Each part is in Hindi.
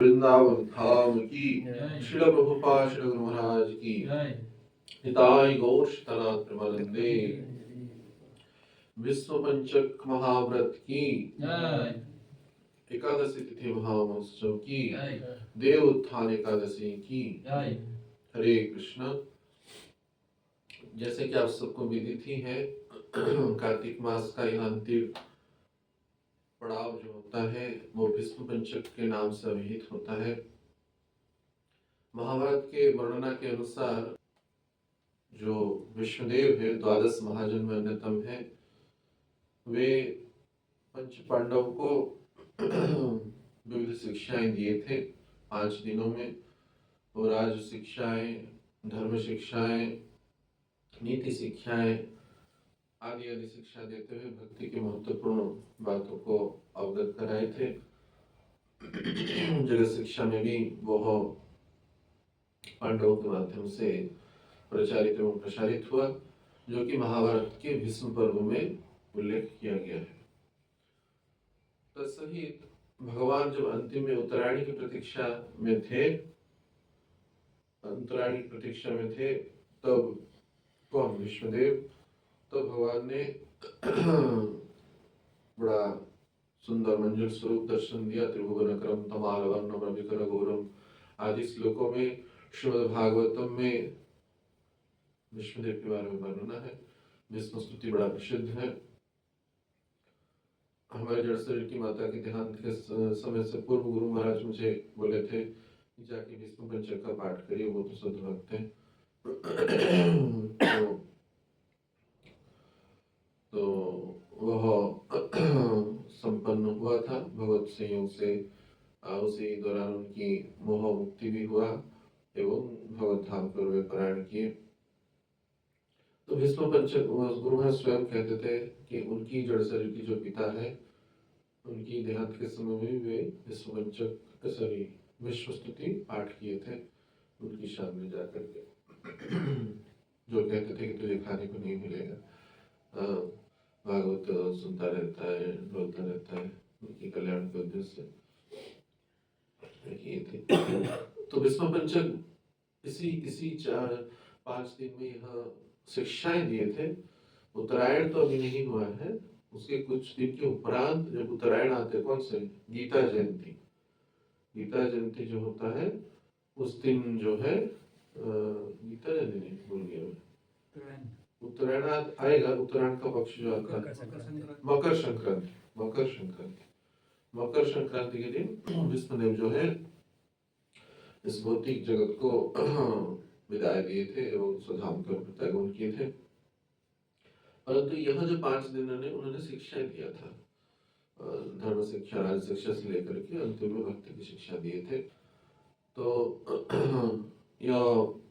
वृंदावन धाम की, श्रील प्रभुपाद श्री गुरु महाराज की, निताई गौर सीतानाथ प्रेमानंदे, विश्व पंचक महाव्रत की, एकादशी तिथि महामहोत्सव की, देव उत्थान एकादशी की, हरे कृष्ण। जैसे कि आप सबको विदित ही है, कार्तिक मास का यह अंतिम पड़ाव जो होता है वो विष्णु पंचक के नाम से अभिहित होता है। महाभारत के वर्णना के अनुसार जो विष्णुदेव है, द्वादश महाजन में अन्यतम है, वे पंच पांडव को विविध शिक्षाएं दिए थे 5 दिनों में। और राज शिक्षाएं, धर्म शिक्षाएं, नीति शिक्षाएं आदि आदि शिक्षा देते हुए भक्ति के महत्वपूर्ण बातों को अवगत कराए थे। जगत शिक्षा में भी वह पांडवों के माध्यम से प्रचारित एवं प्रसारित हुआ, जो कि महाभारत के भीष्म पर्व में उल्लेख किया गया है। तत्सहित भगवान जब अंतिम में उत्तरायणी की प्रतीक्षा में थे, तब कौन, विष्णुदेव, तो भगवान ने बड़ा सुंदर मंजुल स्वरूप दर्शन दिया। त्रिभुवन क्रम तमालवर्णम रविकर घोरम आदि श्लोकों में श्रीमद् भागवतम में विष्णुदेव के बारे में वर्णना है। विष्णु स्तुति बड़ा प्रसिद्ध है। हमारे जड़ शरीर की माता के देहांत के समय से पूर्व गुरु महाराज मुझे बोले थे कि जाके विष्णु पंचक का पाठ करिए, वो तो शुद्ध भक्त है। तो वह संपन्न हुआ था भगवत संयोग से। उसी दौरान उनकी मोह मुक्ति भी हुआ एवं भगवत धाम पर वे प्रयाण किए। तो विष्णु पंचक गुरु महाराज स्वयं कहते थे कि उनकी जड़ शरीर की जो पिता है, उनकी देहांत के समय में वे विष्णु पंचक विश्व स्तुति पाठ किए थे उनकी शान में जाकर के। जो कहते थे कि तुझे खाने को नहीं मिलेगा, भागवत सुनता रहता है, बोलता रहता है, उनकी कल्याण के उद्देश्य से किए थे। तो विष्णु पंचक इसी 5 दिन में यह शिक्षाएं दिए थे। उत्तरायण तो अभी नहीं हुआ है, उसके कुछ दिन के उपरांत जब उत्तरायण आते, कौन से, गीता जयंती जो होता है उस दिन जो है गीता जयंती नहीं, भूल गया मैं, उत्तरायण आएगा। उत्तरायण का पक्ष जो आता है मकर संक्रांति के दिन विष्णुदेव जो है इस भौतिक जगत को विदाई दिए थे एवं स्वधाम कर प्रत्यागमन किए थे। परंतु यह जो 5 दिन उन्होंने शिक्षा दिया था, धर्म शिक्षा, राज शिक्षा से लेकर के अंतिम में भक्ति की शिक्षा दिए थे। तो यह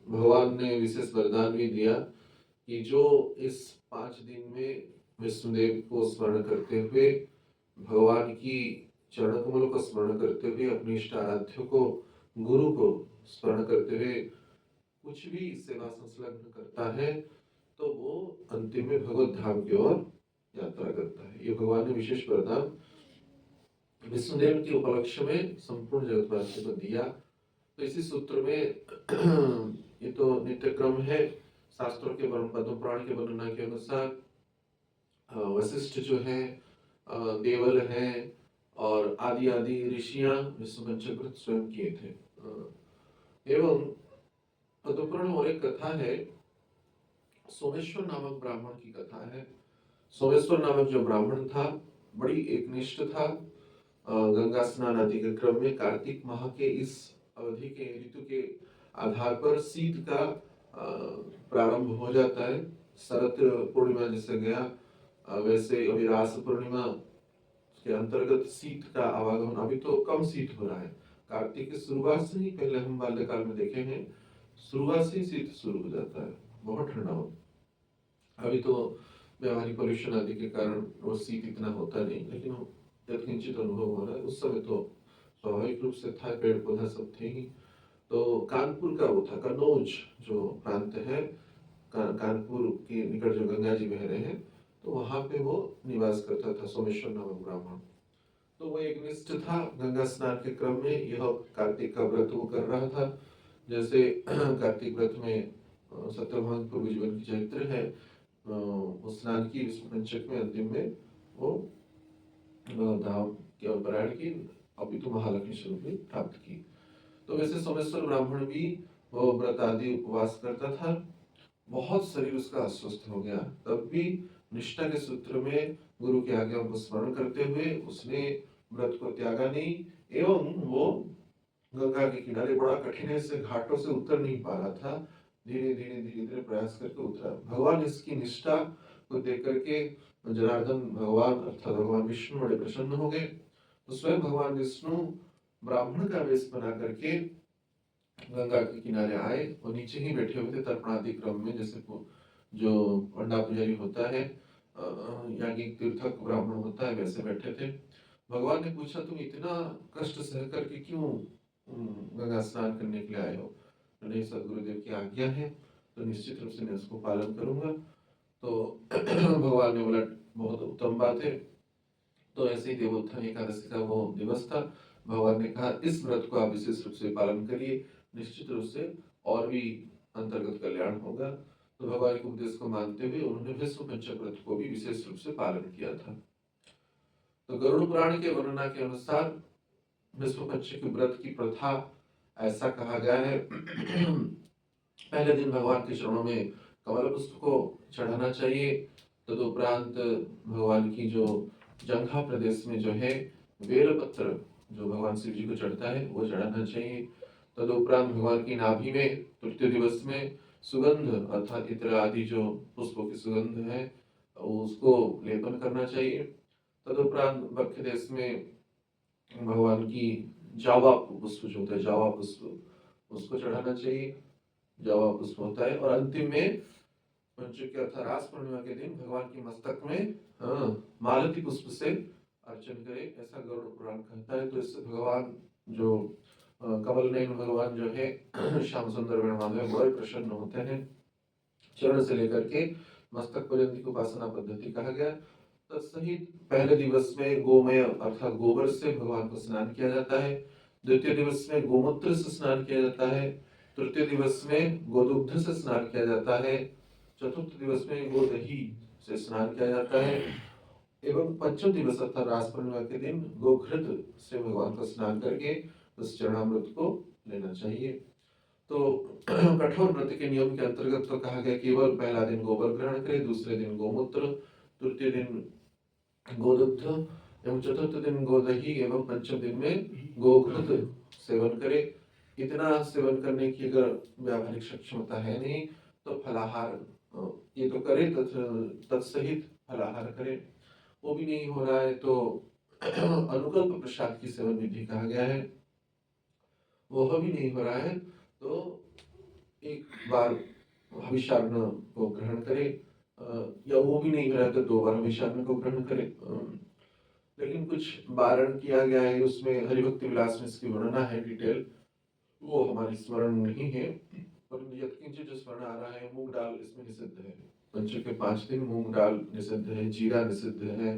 भगवान ने विशेष वरदान भी दिया कि जो इस 5 दिन में विष्णुदेव को स्मरण करते हुए, भगवान की चरण कमलों का स्मरण करते हुए, अपने इष्ट आराध्य को, गुरु को स्मरण करते हुए कुछ भी सेवा संलग्न करता है, तो वो अंतिम में भगवत धाम की ओर यात्रा करता है। ये भगवान ने विशेष वरदान विष्णुदेव के उपलक्ष्य में संपूर्ण जगतवासियों को दिया। तो इसी सूत्र में ये तो नित्य क्रम है, शास्त्रों के पद्म पुराण के वर्णना के अनुसार वशिष्ठ जो है, देवल है और आदि आदि ऋषियां विष्णु पंचक व्रत स्वयं किए थे। एवं पद्म पुराण और एक कथा है, सोमेश्वर नामक ब्राह्मण की कथा है। सोमेश्वर नामक जो ब्राह्मण था, बड़ी एकनिष्ठ था। गंगा स्नान आदि के क्रम में कार्तिक माह के इस अवधि के ऋतु के आधार पर शीत का प्रारंभ हो जाता है। शरद पूर्णिमा जैसे गया, वैसे अभी रास पूर्णिमा के अंतर्गत शीत का आवागमन। अभी तो कम शीत हो रहा है, कार्तिक की शुरुआत से ही, पहले हम बाल्यकाल में देखे हैं, शुरुआत से ही शीत शुरू हो जाता है, बहुत ठंडा होता। अभी तो व्यावहारिक पॉल्यूशन आदि के कारण वो शीत इतना होता नहीं, लेकिन यथकिंचित अनुभव हो रहा है। उस समय तो स्वाभाविक रूप से था, पेड़ पौधा सब थे ही। तो कानपुर का वो था, कन्नौज जो प्रांत है, कानपुर के निकट जो गंगा जी बह रहे हैं, तो वहां पे वो निवास करता था सोमेश्वर नामक ब्राह्मण। तो वो एक निष्ठ था। गंगा स्नान के क्रम में यह कार्तिक का व्रत वो कर रहा था। जैसे कार्तिक व्रत में सत्यभामा पूर्व जीवन की चरित्र है, वो स्नान की विष्णु पंचक में अंतिम में वो धाम के पारायण की, अभी तो महालक्ष्मी स्वरूप में प्राप्त की। तो वैसे सोमेश्वर ब्राह्मण भी वो व्रत आदि उपवास करता था। बहुत शरीर उसका अस्वस्थ हो गया, तब भी निष्ठा के सूत्र में गुरु की आज्ञा को स्मरण करते हुए उसने व्रत को त्यागा नहीं, एवं वो गंगा के किनारे बड़ा कठिन से घाटों से उतर नहीं पा रहा था, धीरे धीरे धीरे धीरे प्रयास करके उतरा। भगवान इसकी निष्ठा को देख करके जनार्दन भगवान अर्थात भगवान विष्णु बड़े प्रसन्न हो गए। तो स्वयं भगवान विष्णु ब्राह्मण का वेश बना करके गंगा के किनारे आए और नीचे ही बैठे हुए थे तर्पणादि क्रम में, जैसे जो पंडा पुजारी होता है, याज्ञिक तीर्थक ब्राह्मण होता है, वैसे बैठे थे। भगवान ने पूछा, तुम इतना कष्ट सह करके क्यों गंगा स्नान करने के लिए आए हो? तो नहीं, सदगुरुदेव की आज्ञा है तो निश्चित रूप से मैं उसको पालन करूंगा। तो भगवान ने बोला, बहुत उत्तम बात है। तो ऐसे ही देवोत्थान एकादशी का वो दिवस था। भगवान ने कहा, इस व्रत को आप विशेष रूप से पालन करिए, निश्चित रूप से और भी अंतर्गत कल्याण होगा। तो भगवान के उपदेश को मानते हुए उन्होंने विश्व पंचक व्रत को भी विशेष रूप से पालन किया था। तो गरुड़ पुराण के वर्णना के अनुसार विश्व पंचक व्रत की प्रथा ऐसा कहा गया है पहले दिन भगवान के चरणों में कमल पुष्प को चढ़ाना चाहिए। तदुपरांत भगवान की जो जंघा प्रदेश में जो है बेल पत्र जो भगवान शिव जी को चढ़ता है वो चढ़ाना चाहिए। तदुपरांत भगवान की नाभि में तृतीय दिवस में सुगंध अर्थात इत्र आदि जो पुष्पों की सुगंध है उसको लेपन करना चाहिए। तदुपरांत वक्ष देश में भगवान की जावा पुष्प जो होता है, जावा पुष्प उसको चढ़ाना चाहिए, जावा पुष्प होता है। और अंतिम में पंचक अर्थात रास पूर्णिमा के दिन भगवान के मस्तक में मालती पुष्प से अर्चन करे, ऐसा गरुड़ पुराण कहता है। तो इससे भगवान जो कमल नयन भगवान जो है श्याम सुंदर वर्णमाधव बड़े प्रसन्न होते हैं। चरण से लेकर के मस्तक पर्यंत की उपासना पद्धति कहा गया। तत्सहित पहले दिवस में गोमय अर्थात गोबर से भगवान को स्नान किया जाता है। द्वितीय दिवस में गोमूत्र से स्नान किया जाता है। तृतीय दिवस में गोदुग्ध से स्नान किया जाता है। चतुर्थ दिवस में गोदही से स्नान किया जाता है। एवं पंचम दिवस अर्थात रास पूर्णिमा के दिन गोघृत से भगवान को स्नान करके उस चरणामृत को लेना चाहिए। तो कठोर व्रत के नियम के अंतर्गत तो कहा गया केवल पहला दिन गोबर ग्रहण करे, दूसरे दिन गोमूत्र, तृतीय दिन गोदुग्ध एवं चतुर्थ दिन गोदही एवं पंचम दिन में गोघृत सेवन करे। इतना सेवन करने की अगर व्यावहारिक सक्षमता है नहीं तो फलाहार ये तो करे, तत्सहित फलाहार करे। वो भी नहीं हो रहा है तो अनुकल्प प्रसाद की सेवन विधि कहा गया है, वह भी नहीं हो रहा है तो एक बार हविष्यान्न को ग्रहण करे, या वो भी नहीं हो रहा है तो 2 बार हविष्यान्न को ग्रहण करे। लेकिन कुछ वारण किया गया है, उसमें हरिभक्ति विलास में इसकी वर्णना है डिटेल, वो हमारी स्मरण नहीं है। परंतु यत्किंचित जो स्मरण आ रहा है, मूंग दाल इसमें निषिद्ध है। पंचक के 5 दिन मूंग दाल निषिद्ध है, जीरा निषिद्ध है,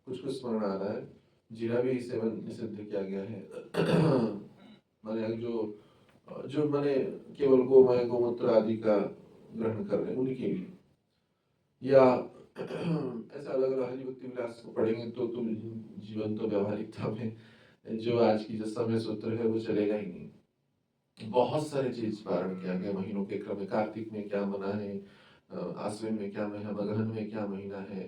कुछ कुछ स्मरण आ रहा है, जीरा भी सेवन निषिद्ध किया गया है। माने जो माने केवल गोमय गोमूत्र आदि का ग्रहण कर रहे हैं उनके लिए, या ऐसा अलग अलग हरिभक्ति विलास को पढ़ेंगे तो तुम जीवन तो व्यावहारिकता में जो आज की जो समय सूत्र है वो चलेगा ही नहीं। बहुत सारे चीज पारण किया गया महीनों के क्रम में, कार्तिक में क्या मना है, आश्विन में क्या महीना, मगहन में क्या महीना है,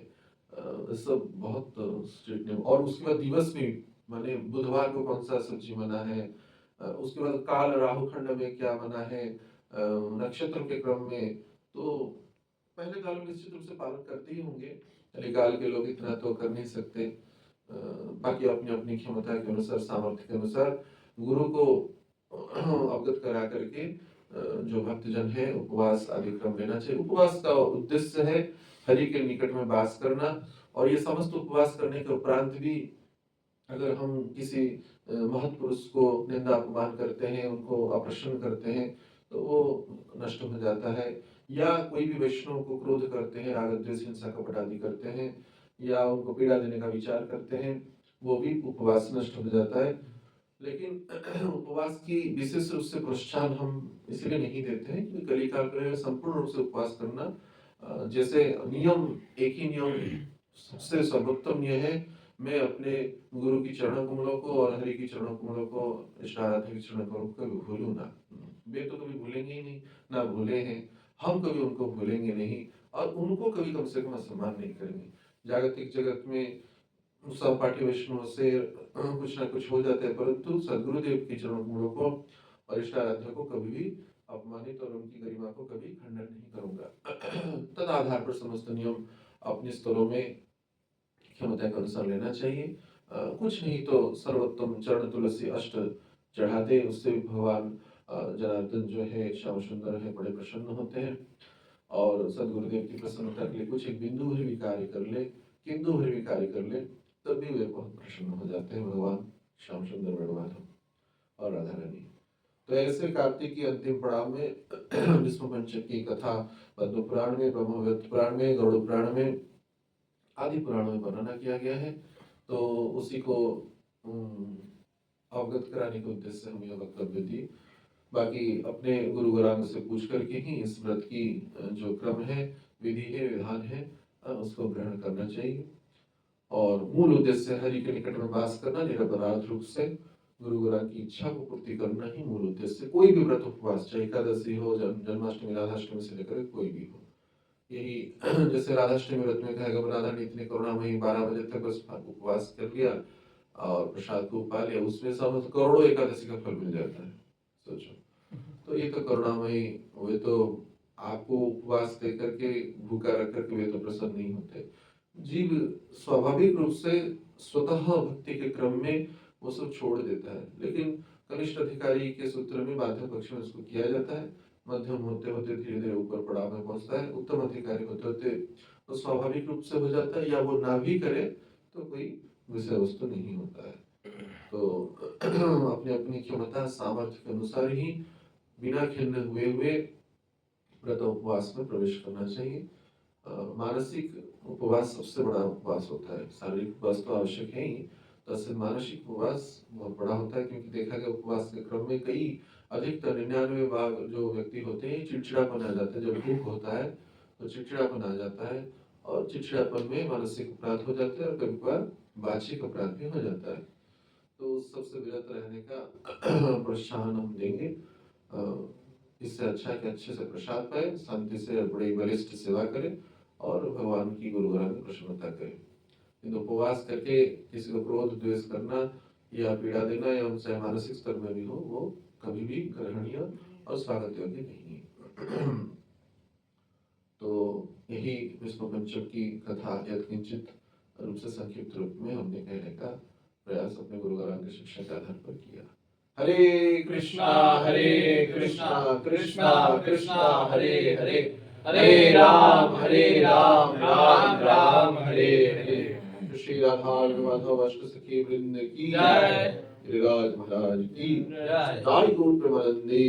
सब बहुत स्ट्रिक्ट नियम। और उसके बाद दिवस भी माने बुधवार को कौन सा सब्जी मना है, उसके बाद काल राहु खंड में क्या मना है, नक्षत्र के क्रम में तो पहले काल में निश्चित रूप से पालन करते ही होंगे, कलिकाल के लोग इतना तो कर नहीं सकते। बाकी अपनी अपनी क्षमता के अनुसार सामर्थ्य के अनुसार गुरु को अवगत करा करके जो भक्तजन है उपवास आदि क्रम लेना चाहिए। उपवास का उद्देश्य है हरि के निकट में वास करना, और ये समस्त उपवास करने के उपरांत भी अगर हम किसी महत् पुरुष को निंदा अपमान करते हैं, उनको अप्रसन्न करते हैं तो वो नष्ट हो जाता है। या कोई भी वैष्णव को क्रोध करते हैं, राग द्वेष हिंसा कपट आदि करते हैं, या उनको पीड़ा देने का विचार करते हैं वो भी उपवास से नष्ट हो जाता है। लेकिन उपवास की विशेष रूप से प्रोत्साहन हम इसलिए नहीं देते हैं क्योंकि कलिकाल में संपूर्ण रूप से उपवास करना जैसे नियम, एक ही नियम सबसे सर्वोत्तम यह है, मैं अपने गुरु की चरण कमलों को और हरि की चरण कमलों को, इष्ट आराध्य की चरण कमलों को कभी भूलूं ना। वे तो कभी भूलेंगे ही नहीं, ना भूले हैं, हम कभी उनको भूलेंगे नहीं और उनको कभी कम से कम सम्मान नहीं करेंगे। जागतिक जगत में सहपाठी वैष्णव से कुछ ना कुछ हो जाता है, परंतु सदगुरुदेव की चरण कमलों को और इष्ट आराध्य को कभी भी अपमानित और उनकी गरिमा को कभी खंडन नहीं करूंगा। तद आधार पर समस्त नियम अपने स्तरों में क्षमता के अनुसार लेना चाहिए। कुछ नहीं तो सर्वोत्तम चरण तुलसी अष्ट चढ़ाते, उससे भी भगवान जनार्दन जो है, श्याम सुंदर है, बड़े प्रसन्न होते हैं। और सदगुरुदेव की प्रसन्नता के लिए कुछ एक बिंदु भर भी कार्य कर ले, किंतु भर भी कार्य कर ले, तब भी वे बहुत प्रसन्न हो जाते हैं भगवान श्याम सुंदर वेणुमाधव और राधा रानी। तो ऐसे कार्तिक की अंतिम पड़ाव में विष्णु पंचक की कथा पद्म पुराण में, ब्रह्मवैवर्त पुराण में, गरुड़ पुराण में, आदि पुराणों में वर्णना किया गया है। तो उसी को अवगत कराने के उद्देश्य से हम यह वक्तव्य दिए। बाकी अपने गुरु गौरांग से पूछ करके ही इस व्रत की जो क्रम है, विधि है, विधान है, उसको ग्रहण करना चाहिए। और मूल उद्देश्य हरि के निकट में वास करना, निरपराध रूप से गुरु गौरांग की इच्छा को पूर्ति करना ही मूल उद्देश्य। कोई भी व्रत उपवास, चाहे एकादशी हो, जन्माष्टमी, राधाष्टमी से लेकर कोई भी हो, यही जैसे राधाष्टमी व्रत में कहेगा राधा ने इतने करुणामयी 12 बजे तक बस उपवास कर लिया और प्रसाद को पा लिया, उसमें सब करोड़ों एकादशी का फल मिल जाता है, सोचो। तो ये तो करुणामयी, वे तो आपको उपवास दे करके, भूखा रख करके वे तो प्रसन्न नहीं होते। जीव स्वाभाविक रूप से स्वतः भक्ति के क्रम में वो सब छोड़ देता है, लेकिन कनिष्ठ अधिकारी के सूत्र में बाध्य पक्ष में उसको किया जाता है। मध्यम होते होते धीरे धीरे ऊपर पड़ाव में पहुंचता है, उत्तम अधिकारी होते होते तो स्वाभाविक रूप से हो जाता है, या वो ना भी करे तो कोई विषय वस्तु नहीं होता है। तो अपनी अपनी क्षमता सामर्थ्य के अनुसार ही बिना खिन्न हुए व्रत उपवास में प्रवेश करना चाहिए। मानसिक उपवास सबसे बड़ा उपवास होता है, शारीरिक उपवास तो आवश्यक है ही, तसे मानसिक उपवास बहुत बड़ा होता है। क्योंकि देखा गया उपवास के क्रम में कई, अधिकतर 99 भाग जो व्यक्ति होते हैं चिड़चिड़ापन आ जाता है। जब भूख होता है तो चिड़चिड़ापन आ जाता है, और चिड़चिड़ापन में मानसिक अपराध हो जाते हैं और कभी कभार वाचिक अपराध भी हो जाता है। तो उस सबसे विरत रहने का प्रोत्साहन हम देंगे। इससे अच्छा कि अच्छे से प्रसाद पाए, शांति से बड़ी बलिष्ठ सेवा करें और भगवान की गुरु गौरांग की प्रसन्नता करें। किंतु उपवास करके किसी को क्रोध द्वेष करना या पीड़ा देना, या चाहे मानसिक स्तर में भी हो, वो कभी भी ग्रहणीय और स्वागत योग्य नहीं है। तो यही विष्णु पंचक की कथा यथकिंचित रूप से संक्षिप्त रूप में हमने कहने का प्रयास अपने गुरु गौरांग की शिक्षा के आधार पर किया। हरे कृष्णा कृष्णा कृष्णा हरे हरे, हरे राम राम राम हरे हरे। श्री राधा माधव अष्ट सखी वृंद की जय, गिरिराज महाराज की जय, गौर प्रेमानंदे।